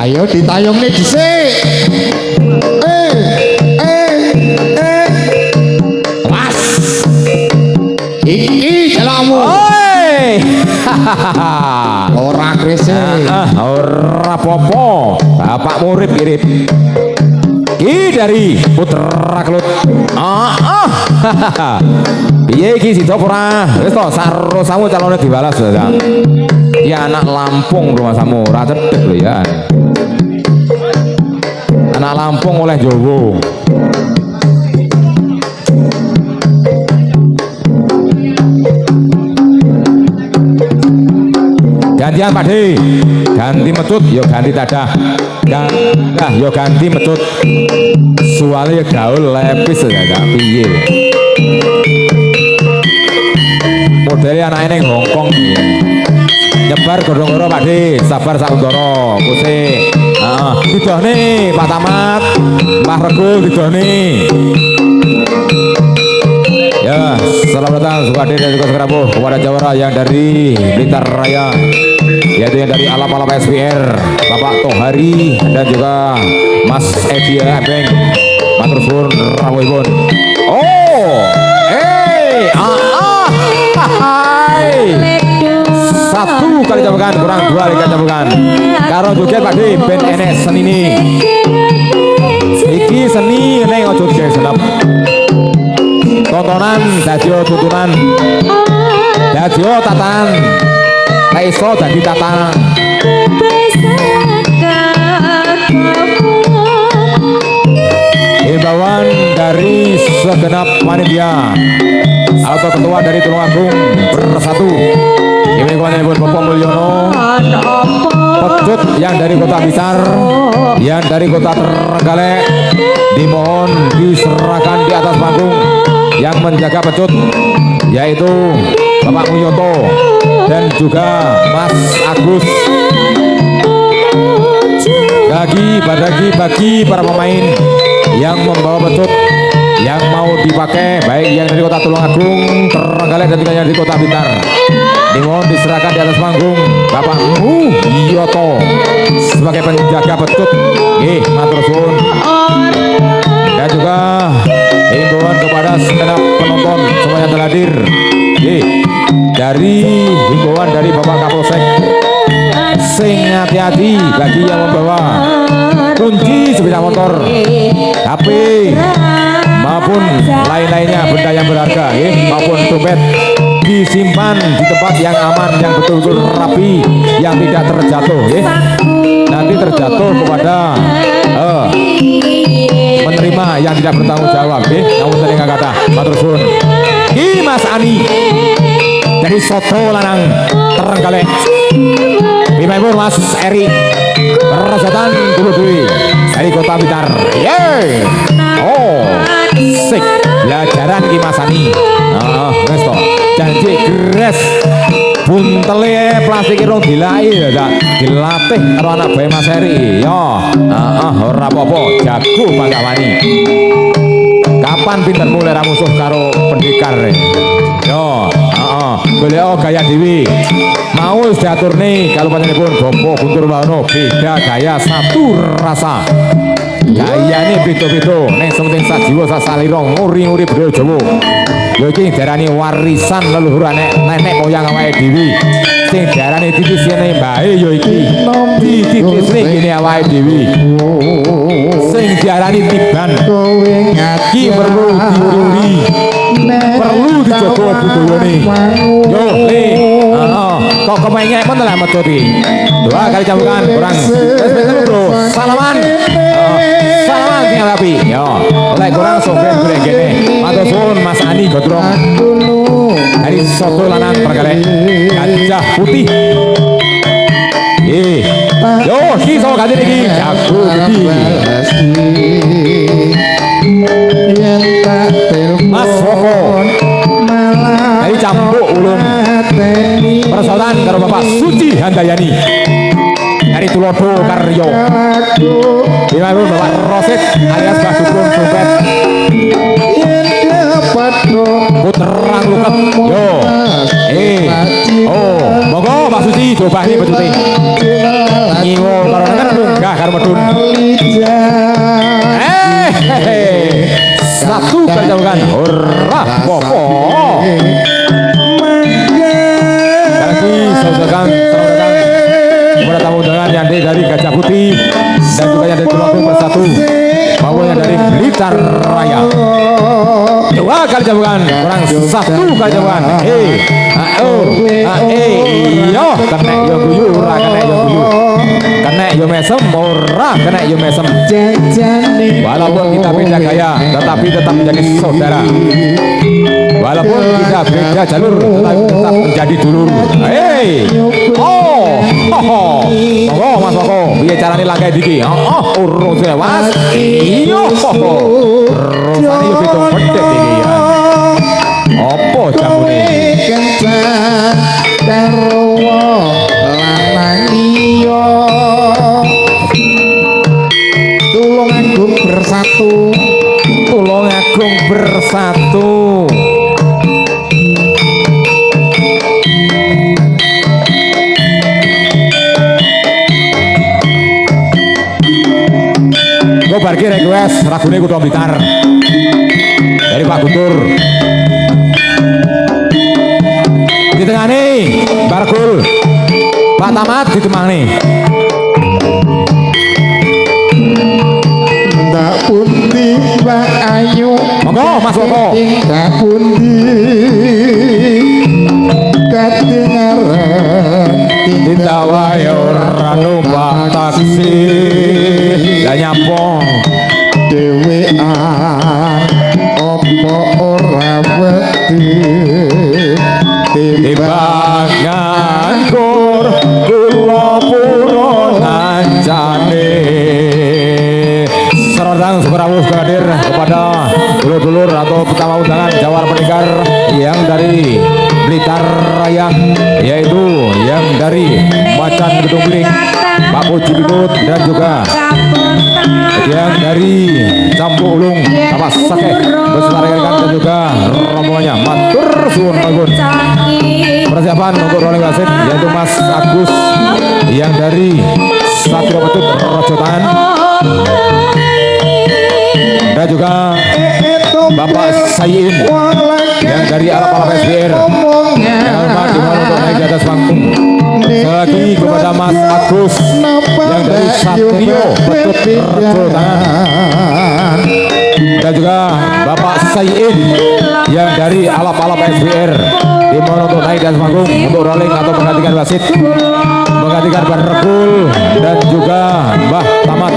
Ayo ditayongne dhisik. Mas. Iki jalamu. Oi. Ora gresik. Ora apa-apa. Bapak murid kirip. Ki dari Putra Kelut. Piye iki sida ora? Wis to sarosamu calone dibalas ya. Ya anak Lampung rumah samu, ora cedhek lho ya. Anak Lampung oleh Jowo. Gantian Pak De, ganti metut, yo ganti tadah. Nah, yo ganti metut. Suale gaul lepis ya gak piye. Modelnya anak neng Hongkong. Nyebar godong-godong Pak De, sabar saundara, kusik. Didohne Pak Tamat, Mbah Rego didohne. Ya, selamat datang Sukadi dan juga Sekerabuh kepada Jawara yang dari Blitar Raya, yaitu yang dari Alap-Alap SPR, Bapak Tohari dan juga Mas Edi Ebeng, matur suwun rawuhipun. Satu kali cambukan kurang dua kali cambukan. Karo joget Pak De ben enek seni ini. Iki seni neng ojo joget senap. Tontonan dadio tuntunan dadio tatan iso dadi tatan himbauan dari segenap panitia atau ketua dari Tulungagung bersatu ini kawan-kawan Bapak Mulyono pecut yang dari kota Blitar yang dari kota Trenggalek dimohon diserahkan di atas panggung. Yang menjaga pecut yaitu Bapak Mulyono dan juga Mas Agus. Bagi para pemain yang membawa pecut yang mau dipakai baik yang dari kota Tulungagung, Trenggalek dan juga yang dari kota Blitar. Dimohon diserahkan di atas panggung Bapak Mulyono sebagai penjaga pecut. Matur suwun. Dan juga himbauan kepada segenap penonton semuanya telah hadir. Dari himbauan dari Bapak Kapolsek, sing hati-hati bagi yang membawa kunci sepeda motor, HP maupun lain-lainnya benda yang berharga, maupun dompet disimpan di tempat yang aman, yang betul-betul rapi, yang tidak terjatuh. Nanti terjatuh kepada menerima yang tidak bertanggung jawab. Namun tadi nggak kata matur suwun. Mas Ani dari Soto Lanang Trenggalek. Bimaimpun Mas Eri Perasatan Dulu-Dului dari kota Blitar. Sik belajaran Ki Mas Ani. Wes to janji gres buntele plastik irung dilai ya dilatih karo anak bae Mas Eri. Ora apa-apa jago Pak Wani. Kapan pinter mulai ra musuh karo pendekar. Beliau gaya dewi mau diatur nih kalau panjenengan Bopo Guntur Mahono beda gaya satu rasa. Gaya ini beda-beda neng sementing sajiwa sasalirong nguri-nguri beliau Jawa. Yo iki darani warisan leluhur nenek moyang awake dhewe. Sing darani titisane mbae yo iki titisne ngene awake dhewe. Sing diarani tiban iki perlu diuri, perlu dijogo budayane. Yo le kok kemenyek pun telah metu iki. Dua kali cambukan kurang. Wis bro, salaman. Salaman sing rapi. Yo, lek kurang soben golek kene. Matur suwun Mas Ani Godrong. Dari Soto Lanang Trenggalek. Gajah Putih. Yo, si so ganti iki. Jago iki. Mas Woko. Dari Campuk Ulun. Persautan karo Bapak Suci Handayani. Dari Tulodo Karyo. Bimaimpun Bapak Rosid alias Mbah Dukun Dompet. Puterang luket. Yo. Monggo Mbak Suci coba nih betute. Nyiwo karo nengen munggah undangan yang dari Gajah Putih dan juga yang dari Tulungagung Bersatu maupun yang dari Blitar Raya. Dua kali jamukan, kurang satu kali jamukan. Yo, kena yo guyu, ora kena yo guyu. Kena yo mesem, ora kena yo mesem. Walaupun kita beda gaya, tetapi tetap menjadi saudara. Walaupun kita beda jalur, tetapi tetap menjadi dulur. Monggo Mas Monggo, piye carane langgae iki? Urung Mas. Iya. Rasane yo beda pedhet iki ya. Apa jamune? Kencan karo lanang liya. Tulungagung Bersatu. Tulungagung Bersatu. Gue parkir request ragune Kuto Blitar dari Pak Guntur. Di tengah nih Barkul Pak Tamat di temang nih. Ndak pundi Mbak Ayu. Monggo Mas Monggo. Ndak pundi kadengaran Ditawai ora numpak taksi lah nyampong dhewean opo ora wedi timbang nganggur kula pura ngancane. Serang semerawus hadir kepada dulur-dulur atau pertama undangan jawar peningkar yang dari Blitar Raya, yaitu yang dari Macan Gedung Bling Pak Puji Bikut, dan juga yang dari Campur Ulung Bapak Sake beserta rekan dan juga rombongannya. Matur suwun bangun. Persiapan untuk rolling wasit yaitu Mas Agus yang dari Satrio Petut Rojotan dan juga Bapak Sayin yang dari Alap-Alap SBR yang hormat dimana untuk naik di atas panggung. Lagi kepada Mas Agus yang dari Satrio Petut Rojotan dan juga Bapak Sayin yang dari Alap-Alap SBR dimana untuk naik di atas panggung untuk rolling atau menggantikan wasit, menggantikan Ban Regul dan juga Mbah Tamat.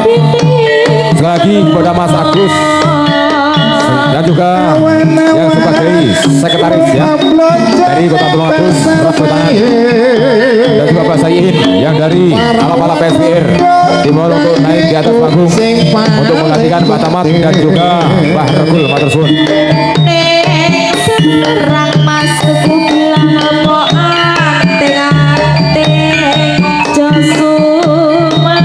Sekali lagi kepada Mas Agus dan juga yang sebagai sekretaris ya dari Kota Tulungagung Rojotan dan juga Pak Sayin yang dari Alap-Alap SBR dimana untuk naik di atas panggung untuk menggantikan Mbah Tamat dan juga Mbah Regul. Matur suwun. Serang masuk bilang apa anteng-anteng Josuma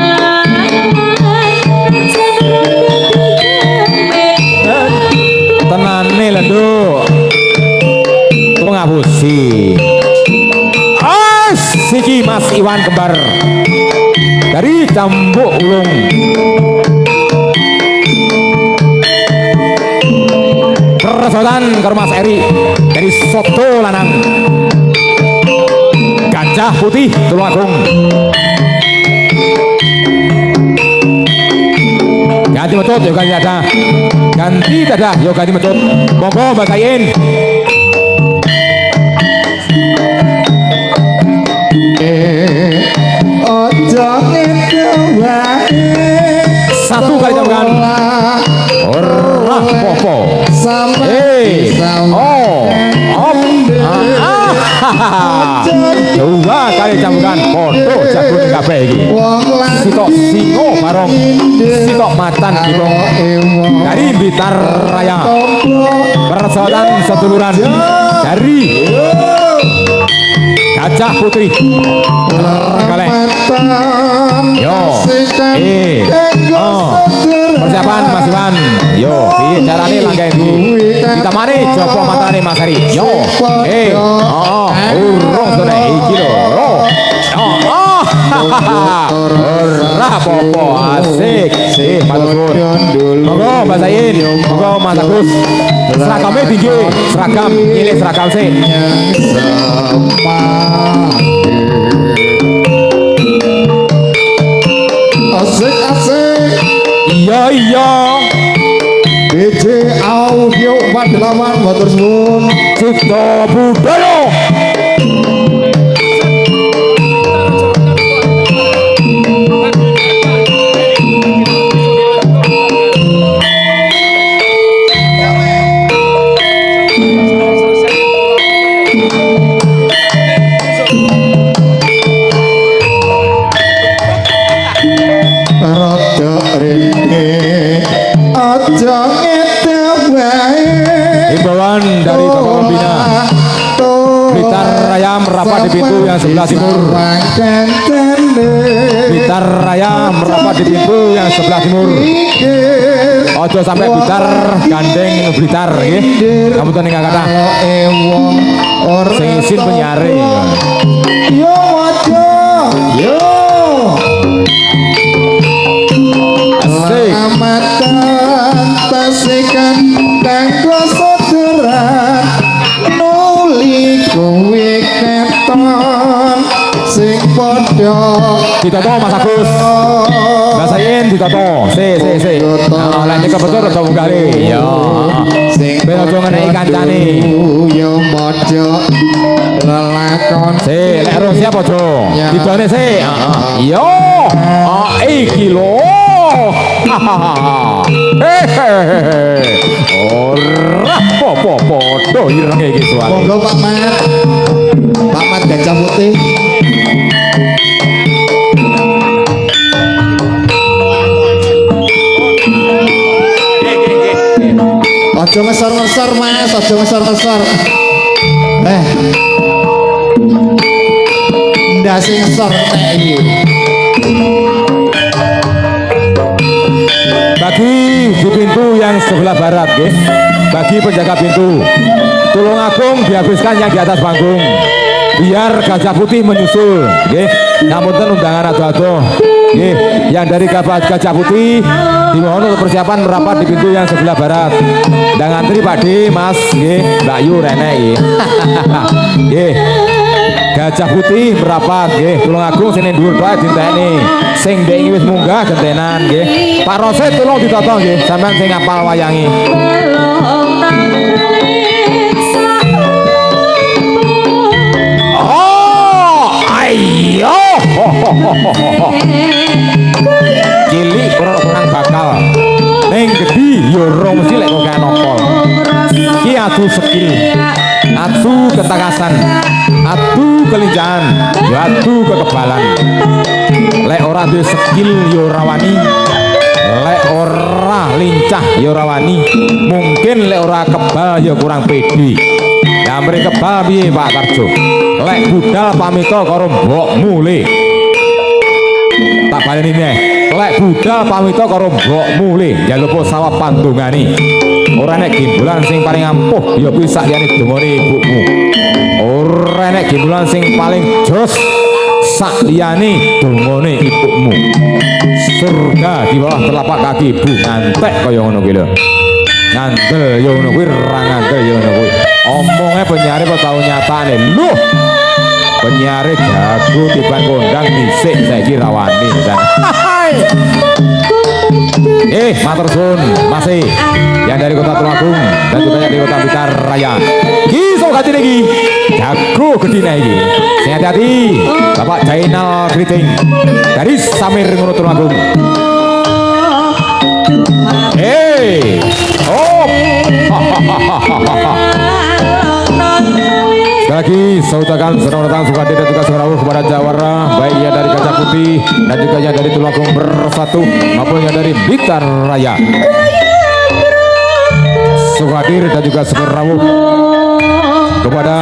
tenane lho tolong ngapusi. Siki Mas Iwan Kembar dari Cambuk Ulung. Keresotan karo Mas Eri dari Soto Lanang Gajah Putih Tulungagung. Ganti metode yo ganti dada. Ganti dada yo ganti metode. Monggo Mbak Sayin. ojo ngene wae. Satu kali jamukan. Ora popo. Dua kali jamukan foto jagung kabeh iki. Sitok singo barong sitok macan gibong dari Blitar Raya. Persoalan seduluran dari Gajah Putri. Kaleh. Yo. Persiapan Mas Iwan. Yo, piye carane langgae iki? Ditamani jopo matane Mas Ari. Yo. Urung to nek iki lho. Ora apa-apa, asik. Matur suwun. Monggo Mbak Sayin, monggo Mas Agus. Seragamnya tinggi, seragam, ini seragam sih. paman matur suwun. Cipto Budaya. Rada rene aja ngete wae. Himbauan dari Bapak Pembina Blitar Raya merapat di pintu yang sebelah timur. Blitar Raya merapat di pintu yang sebelah timur. Ojo sampai Blitar gandeng Blitar nggih. Kamu tening kata. Sing isin penyare. Yo ojo. Yo. Amatan tasikan kanggo sodoran nuli kowe keton sing padha Ditoto Mas Agus. Basain ditoto. Se. Nah, lan iki betul rada munggare. Ya. Ben ojo ngeneki kancane. yo padha lelakon Se, lek ro siap ojo. Didone se. Yo. Iki lho. Ora popo do irenge iki soal. monggo Pak Mat. Pak Mat Gajah Putih. Ojo ngesor-ngesor Mas, ojo ngesor-ngesor. Ndase ngesor nek iki. Bagi di pintu yang sebelah barat, nggih. Bagi penjaga pintu, Tulungagung dihabiskan yang di atas panggung. Biar Gajah Putih menyusul, nggih. Ngapunten undangan ado-ado. Nggih, yang dari Gajah Putih dimohon untuk persiapan merapat di pintu yang sebelah barat. Dan ngantri Pak D, Mas, nggih, Mbak Yu Rene nggih. Nggih. Gajah Putih merapat nggih, Tulungagung sini dhuwur bae dinteni. Sing ndek iki wis munggah gentenan nggih. Pak Rosid tulung ditoto nggih, sampean sing ngapal wayangi. Oh, ayo. Cilik kurang bakal. Ning gedhi yo ora mesti lek kok kanopol. Ki adu skill. Adu ketakasan, adu kelincahan, adu kekebalan. Lek ora duwe skill yo ora wani. Lek ora lincah yo ora wani. Mungkin lek ora kebal yo kurang pede. Lah mrene kebal piye Pak Tarjo? Lek budal pamita karo mbokmu le. Tak baleni neh. Lek budal pamita karo mbokmu le, njaluk sawah pandungane. Ora nek gimbulan sing paling ampuh ya kuwi sak liyane dongane ibumu. Ora nek gimbulan sing paling jos sak liyane dongane ibumu. Surga di bawah telapak kaki ibu ngantek kaya ngono kuwi lho. Ngandel ya ngono kuwi, ra ngandel ya ngono kuwi. Omonge penyiar kok tau nyatane. Lho. Penyiar jago tiban kondang dhisik saiki rawani kan. Matur suwun masih yang dari kota Tulungagung dan juga yang dari kota Blitar Raya. Ki sok hati lagi, jago gedine iki. Sing hati-hati, Bapak Jainal Kriting dari Samir Ngono Tulungagung. Sekali lagi saya ucapkan selamat datang Sukadi dan juga Sukarawu kepada Jawara, baik yang dari Gajah Putih dan juga yang dari Tulungagung Bersatu maupun yang dari Blitar Raya. Sukadir dan juga Sukarawu kepada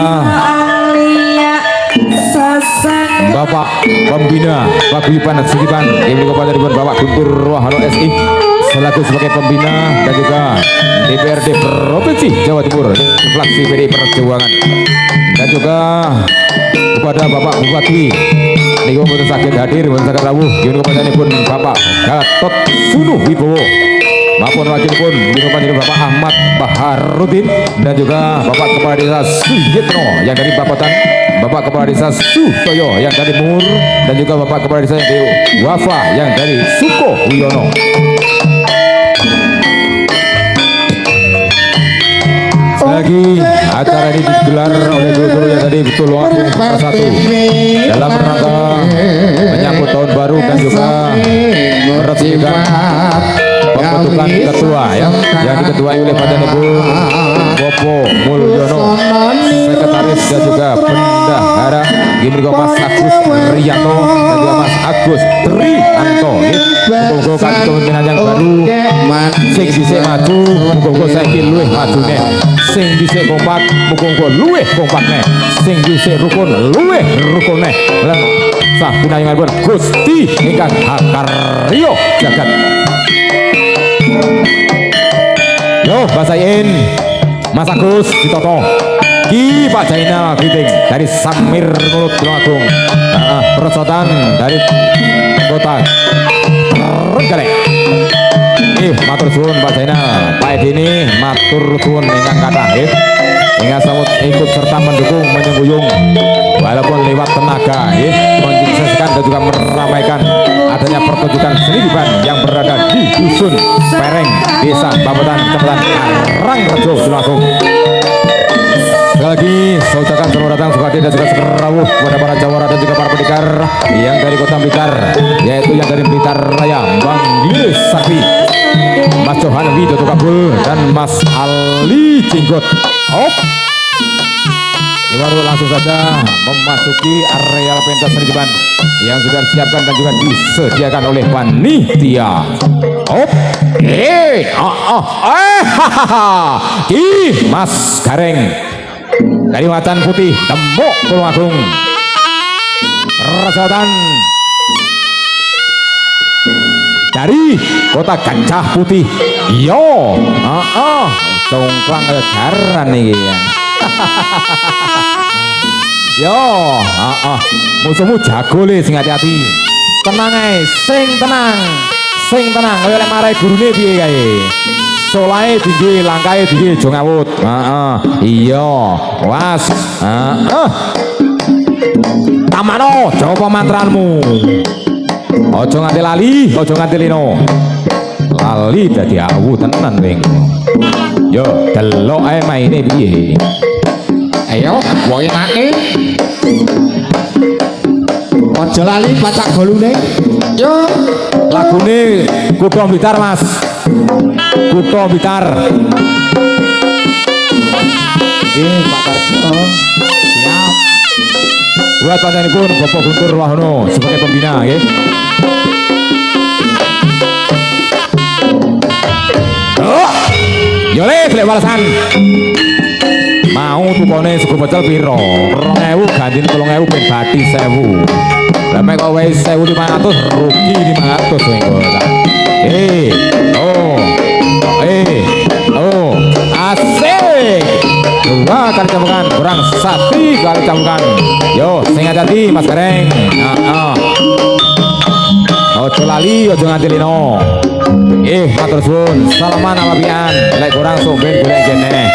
Bapak Pembina Paguyuban Sidiban yang kepada Bapak Guntur Wahano SI selaku sebagai pembina dan juga DPRD Provinsi Jawa Timur fraksi PDI Perjuangan, dan juga kepada Bapak Bupati niku mboten saged hadir wonten saged rawuh nggih kepada Bapak Gatot Sunu Wibowo maupun wakilipun niku panjenengan Bapak Ahmad Baharudin dan juga Bapak Kepala Desa Suyitno yang dari Bapatan, Bapak Kepala Desa Sutoyo yang dari Mur, dan juga Bapak Kepala Desa yang dari Wafa yang dari Suko Wiono. lagi acara ini digelar oleh guru-guru yang tadi betul langsung bersatu dalam rangka menyambut tahun baru dan juga meresmikan pembentukan ketua yang diketuai oleh Padanipun Bopo Mulyono, sekretaris dan juga bendahara Gimiko Mas Agus Riyanto dan juga Mas Agus Trianto. Muga-muga kepemimpinan yang baru sing dhisik maju, muga-muga saiki luwih majune. Sing dhisik kompak, muga-muga luwih kompakne. Sing dhisik rukun, luwih rukune. Lan sah pinayunganipun Gusti ingkang hakarya jagat. Yo, basain Mas Agus ditoto. Ki Pak Jainal Giting dari Samir Nulut Tulungagung. Perosotan dari Kota Trenggalek. Matur suwun Pak Jainal. Pak Edini matur suwun ingkang kathah nggih. Ingkang samut ikut serta mendukung menyembuyung walaupun lewat tenaga nggih, mensukseskan dan juga meramaikan adanya pertunjukan seni diban yang berada di Dusun Pereng, Desa Babotan, Kecamatan Karangrejo, Tulungagung. Sekali lagi saya ucapkan selamat datang Sukadi dan juga sekerawuh kepada para jawara dan juga para pendekar yang dari Kota Blitar, yaitu yang dari Blitar Raya, Bang Gilis Sakti, Mas Johan Widodo Kabul dan Mas Ali Jinggot. Baru langsung saja memasuki areal pentas seni diban yang sudah disiapkan dan juga disediakan oleh panitia. Mas Gareng dari Watan Putih Tembok Tulungagung, Rasotan dari Kota Gajah Putih. Yo, congklang garan nih ya. Yo, musuhmu jago le, sing hati-hati. Tenang ae, sing tenang. Kaya lek marai gurune piye kae. Solae tinggi, langkae tinggi, aja ngawut. Iya, was. Tamano, coba mantranmu. Ojo nganti lali, ojo nganti lino. Lali dadi awu tenan wing. Yo, delok ae maine piye. Ayo, woke mati. Aja lali pacak golune. Yo, lagune Kutha Blitar, Mas. Kutha Blitar. Pak Tarjo. Siap. Buat panjenenganipun Bapak Guntur Wahono sebagai pembina nggih. Yo le, lek walesan. Mau tukone sego pecel piro? 2000 ganti 3000 ben bathi 1000. Lah mek kok wis 1500 rugi 500 engko ta. Asik. Dua kali campukan, kurang 1 kali campukan. Yo, sing hati-hati Mas Gareng. Ojo lali, ojo nganti lino. Matur suwun, salaman apa pian. Lek kurang somben golek kene.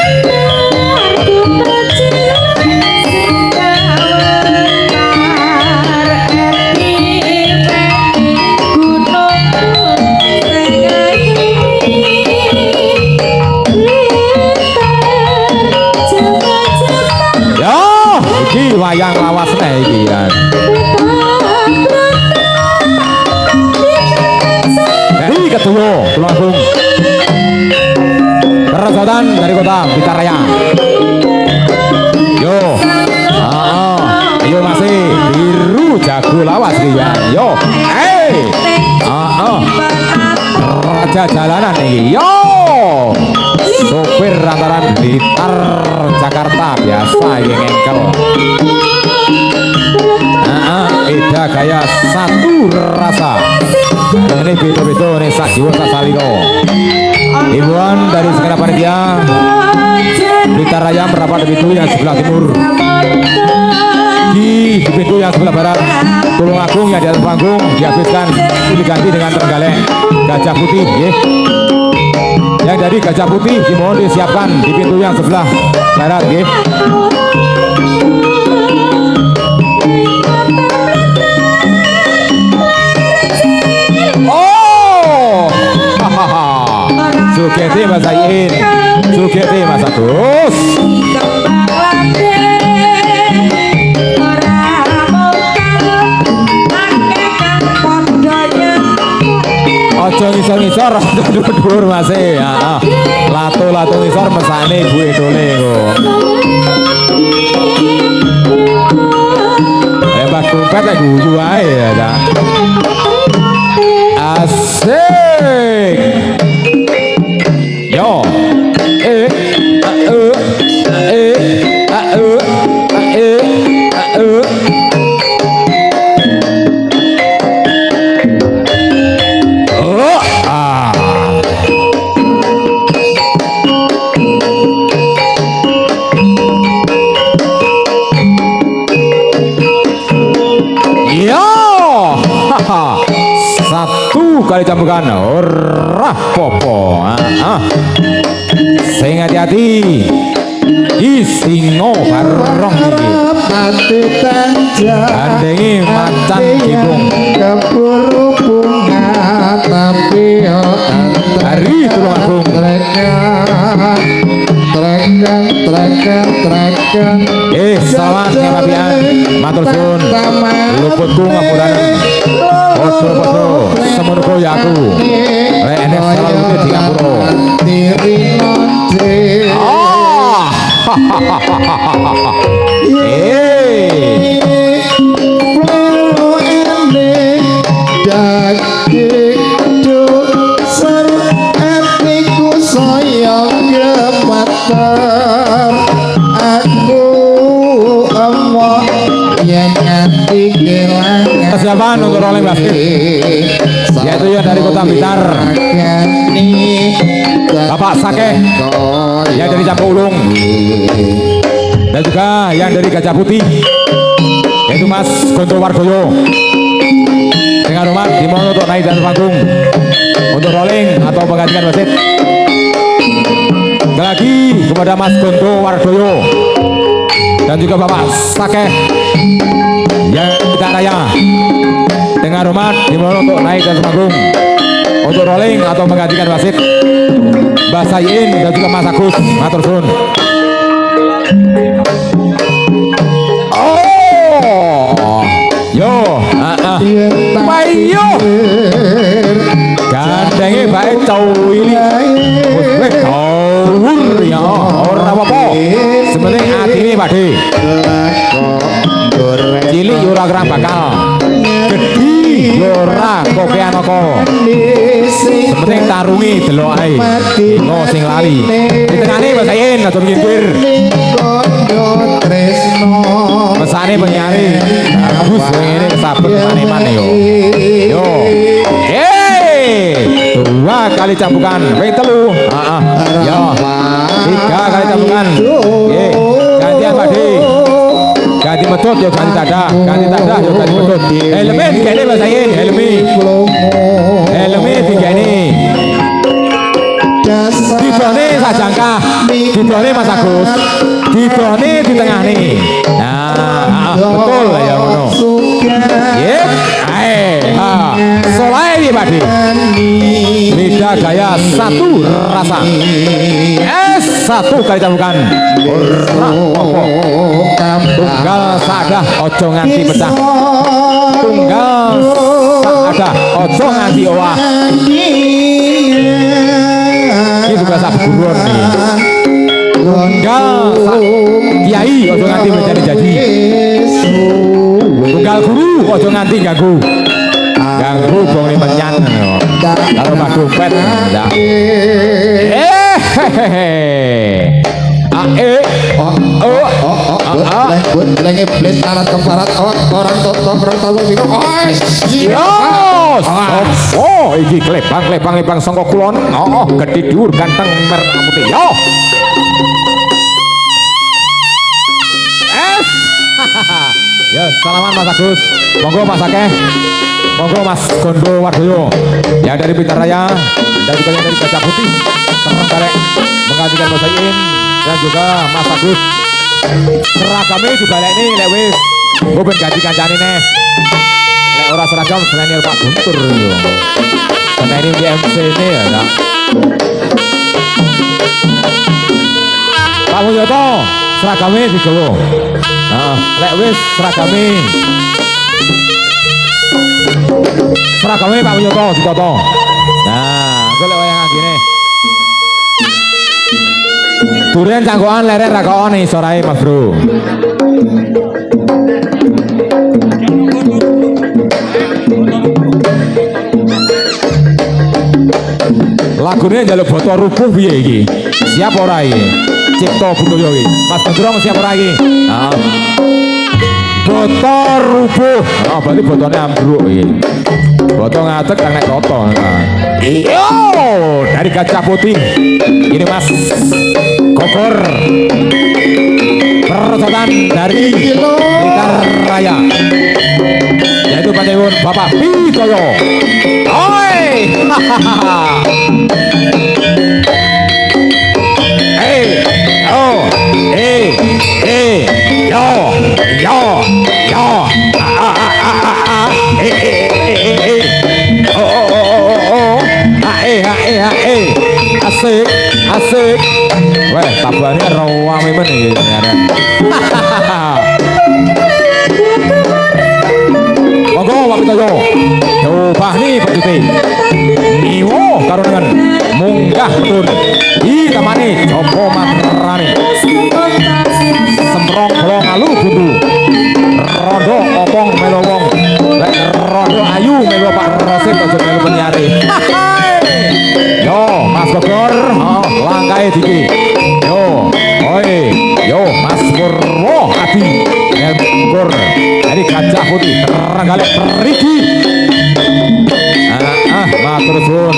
Iki wayang lawas nih iki kan. Dari Ketua Tulungagung, Rasotan dari Kota Blitar Raya. Yo, yo masih biru jago lawas iki kan. Yo, raja jalanan nih. Yo, sopir lantaran Blitar Jakarta biasa ini ngengkel. Eda gaya satu rasa. Ini beda-beda nih sak jiwa sak salino. Ibuan dari segenap panitia Blitar Raya merapat di pintu yang sebelah timur. Di pintu yang sebelah barat Tulungagung yang di atas panggung dihabiskan diganti dengan Trenggalek Gajah Putih. Yang dari Gajah Putih dimohon disiapkan di pintu yang sebelah barat. Sugete Mas Ayin, Sugete Mas Agus. Aja ngisor-ngisor dhuwur Mas e. Heeh. Lato-lato ngisor mesane ibu idole kok. Mbak Kumpet lek guyu ae ya ta. Asik. Yo. Satu kali cambukan ora popo. Sing hati-hati isingo barong iki hati tanjak gandengi macan kibung keburu bunga tapi hari tulung agung trekan selamat ngepapian matur suwun luputku ngapuranen podo-podo semono ya aku lek enek salah luput di ngapura diri nonce Persiapan untuk rolling basket yaitu yang dari Kota Blitar Bapak Sakeh yang dari Jambu Ulung dan juga yang dari Gajah Putih yaitu Mas Gonto Wardoyo dengan hormat dimohon untuk naik dan panggung untuk rolling atau menggantikan wasit. Sekali lagi kepada Mas Gonto Wardoyo dan juga Bapak Sakeh yang kita raya dengan hormat dimohon untuk naik dan panggung untuk rolling atau menggantikan wasit Mbak Sayin dan juga Mas Agus matur suwun. Yo, payo gandenge bae cowili wis kawur ya ora apa-apa sebenarnya atine Pakde cilik yo ora kerang bakal gedhi yo ora kokean apa sebenarnya tarungi delok ae no sing lali di tengane Mas Sayin aja minggir mesane penyari bagus ngene sabet mane-mane yo. Yo. Dua kali cambukan, ping telu. Heeh. Yo. Tiga kali cambukan. Nggih. Gantian Pakde. Ganti medhot yo ganti tadah, ganti tadah yo ganti medhot. Helme digene Mas Sayin, helme. Helme digene. Didone sajangkah, didone Mas Agus, didone di tengah nih. Nah, betul ya ngono. Nggih. Ae, ha. Solai Pakde. Beda gaya satu rasa. Satu kali cambukan. Ora apa. Tunggal sadah ojo nganti pecah. Tunggal sadah ojo nganti owah. Ini juga sak buron nih. Tunggal kiai ojo nganti menjadi. Tunggal guru ojo nganti ganggu bong ini penyan kalau Pak Dompet enggak lagi iblis alat keparat orang tahu bingung oh iki klepang sangka kulon gede dhuwur ganteng merah putih yo ya salaman Mas Agus monggo Mas Sakeh monggo Mas Gonto Wardoyo yang dari Blitar Raya dan juga yang dari Gajah Putih terenggalek menggantikan Mas Sayin dan juga Mas Agus seragamnya dibalik ini lek wis gue ben ganti kancane neh lek ora seragam selain Pak Guntur yo karena ini di MC ini ya nak Pak Mulyoto seragamnya digawa lek wis seragamnya Pak Mulyoto ditoto Nah, golek wayang gini. Durian cangkokan leren ra kok ning sorae Mas Bro. Lagune njaluk botol rubuh piye iki? Siap ora iki? Cipto Butoyo iki. Mas Gendrong siap ora iki? Heeh. Botol rubuh. Oh, berarti botolnya ambruk iki. Botol ngatek kang nek toto. Iyo, dari Gajah Putih. Ini Mas Gogor. Perosotan dari Blitar Raya. Yaitu panjenengan Bapak Pitoyo. Oi! Asik, asik. Weh, tabane rawame men iki. Monggo Pak Pitoyo. Coba nih Pak Juti. Niwo karo dengan munggah betul. Ditemani Joko Matrani. Semprong bolong alu bundu. Rondo opong melo wong. Lek rondo ayu melo Pak Rosid aja melo penyari. Yo Mas Bogor, oh, langkae diki. Yo, oi, yo Mas Purwo Adi. Bogor dari Gajah Putih Trenggalek Perigi. Matur suwun.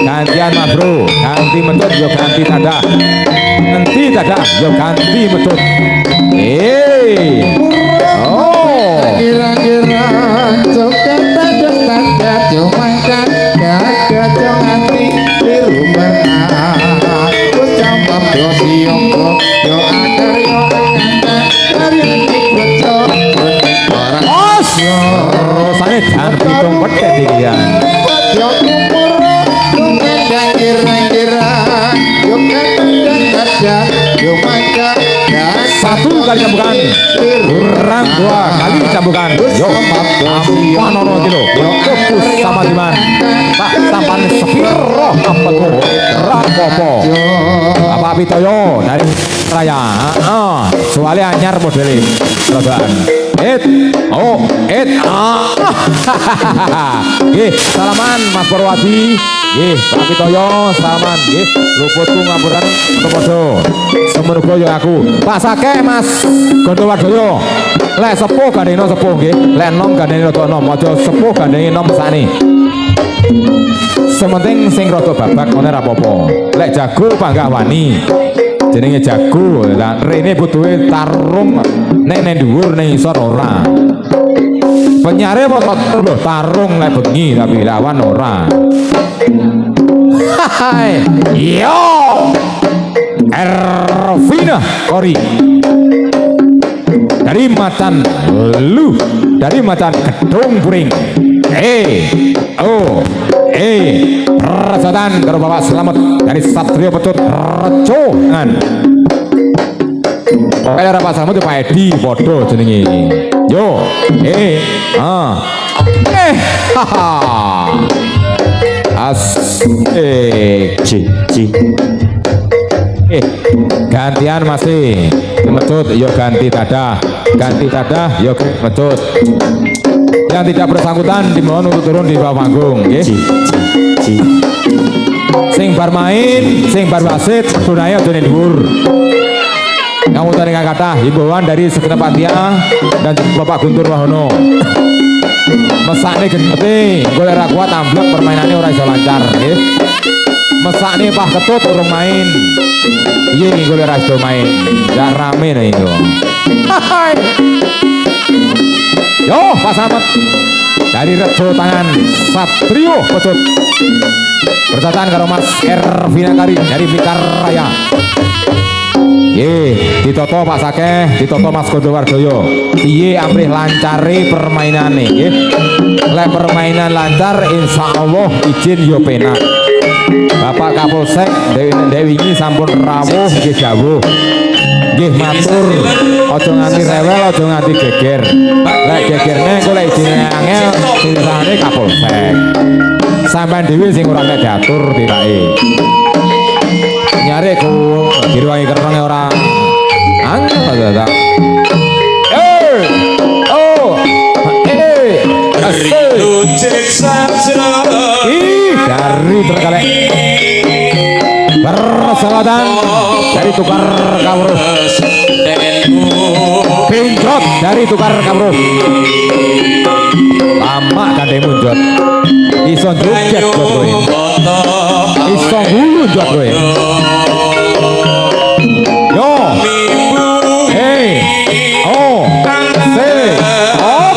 Gantian Mas Bro, ganti metut yo ganti dadah. Ganti dadah yo ganti metut. Oh. Kira-kira joget dadah cuma dadah nganti biru merah. Ku jambab yo sioko yo akar yo kanta hari iki orang Rasane jan pitung pedet iki ya. yo kumuro kumendang kira-kira yo dadah yo mangga Satu kali cambukan, kurang dua kali cambukan. Yo, apa nono kilo? Yo, fokus sama diman. Pak tampan sepiro apa tuh? Rapopo. Bapak Pitoyo dari Raya. Soalnya anyar modelnya. Rodaan. Salaman Mas Purwadi. Pak Pitoyo, salaman. Luputku ngaburan podo. Semenuko yo aku. Pak Sake Mas Gondowardoyo. Lek sepuh gandengno sepuh nggih. Lek nom gandengno rada nom. Aja sepuh gandenge nom mesane. Sementing sing rada babak ngene ra apa-apa. Lek jago panggah wani. Jenenge jago. Lah rene butuhe tarung nek dhuwur ning isor ora. Penyare kok lho tarung lek bengi tapi lawan ora. Hai. Yo. Ervina Kori dari Macan Lu dari Macan Gedung Puring Perasaan karo Bapak Selamat dari Satrio Petut Rejongan. Pokoknya Bapak Selamat itu Pak Edi bodoh jenenge. Yo asik gantian masih metut yo ganti dadah yo metut yang tidak bersangkutan dimohon untuk turun di bawah panggung sing bar main sing bar wasit dunaya dene dhuwur kamu tadi kata himbauan dari segenap panitia dan Bapak Guntur Wahono mesakne genete golek ra kuat amblek permainannya ora iso lancar nggih mesakne Pak Ketut urung main. Iya nih gue rasto main, gak rame nih itu. Yo Pak Slamet dari Rejo Tangan Satrio Petut bersatan karo Mas Ervina Kari dari Blitar Raya. Ditoto Pak Sake, ditoto Mas Gondowardoyo. Iye amrih lancare permainane nggih. Lek permainan lancar insyaallah izin yo penak. Bapak Kapolsek Dewi ini sampun rawuh nggih dawuh. Nggih matur, aja nganti rewel, aja nganti geger. Lek gegerne engko lek jenenge angel tirisane kapolsek. Sampeyan dhewe sing ora nek diatur tirake. Nyare ku diruangi kerenge ora angel ta. Dari terkalek perselatan dari tukar kawruh pinjot dari tukar kawruh lama kandhe munjot iso joget kowe iso gulu jot kowe yo hey oh say oh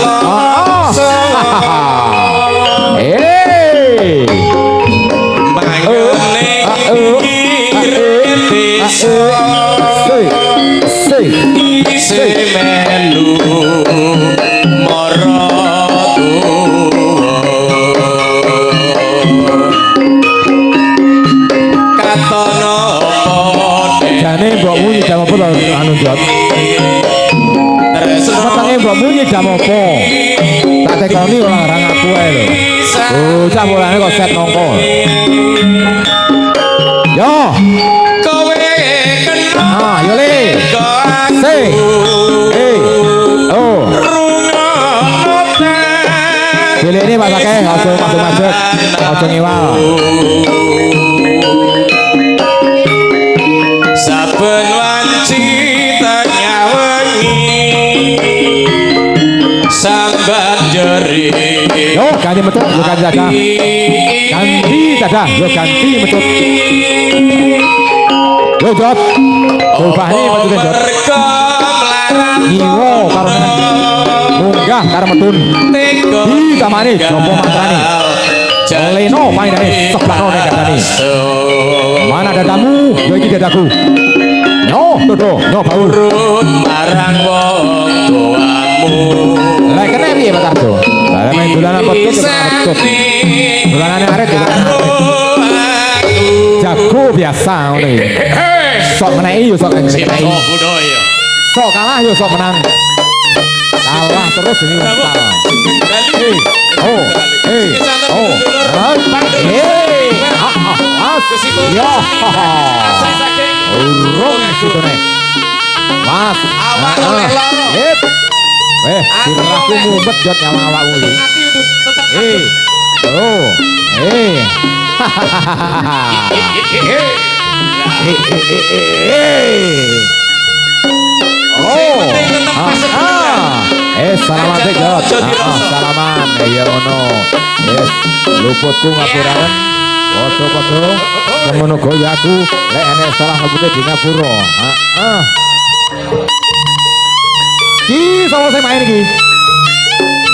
melu maratu katono jane mbokmu nyidam apa to anu jot matenge mbokmu nyidam apa tak tekoni ora ngaku ae lho bocah bolane kok set nongko yo kowe kena yo le say hey oh pilih ini Pak Sake aja masuk-masuk aja ngiwal saben wanci tanya wengi sambat jeri yo ganti metut yo ganti dadah yo ganti metut yo jot ubahni metutnya jot nyiwo karo munggah karo metun di tamane jopo mantrane leno painane seblakno nek dadane mana dadamu yo iki dadaku yo toto yo baur marang wong tuamu lek kene piye Pak Tarjo bare main dolanan petut dolanane arek jago biasa ngono iki sok menehi yo sok menehi budaya sok kalah yo sok menang kalah terus ini mental oh yo urung sutune mas awak oleh loro sirahku mumet jot nyawa awakmu iki salaman jot salaman ya ngono luputku ngapuraken padha-padha semono goyaku lek enek salah lebute di ngapura ki sapa sing main iki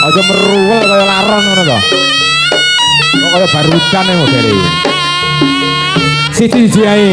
aja meruwel kaya laron ngono to kok kaya barudan modele siji-siji ae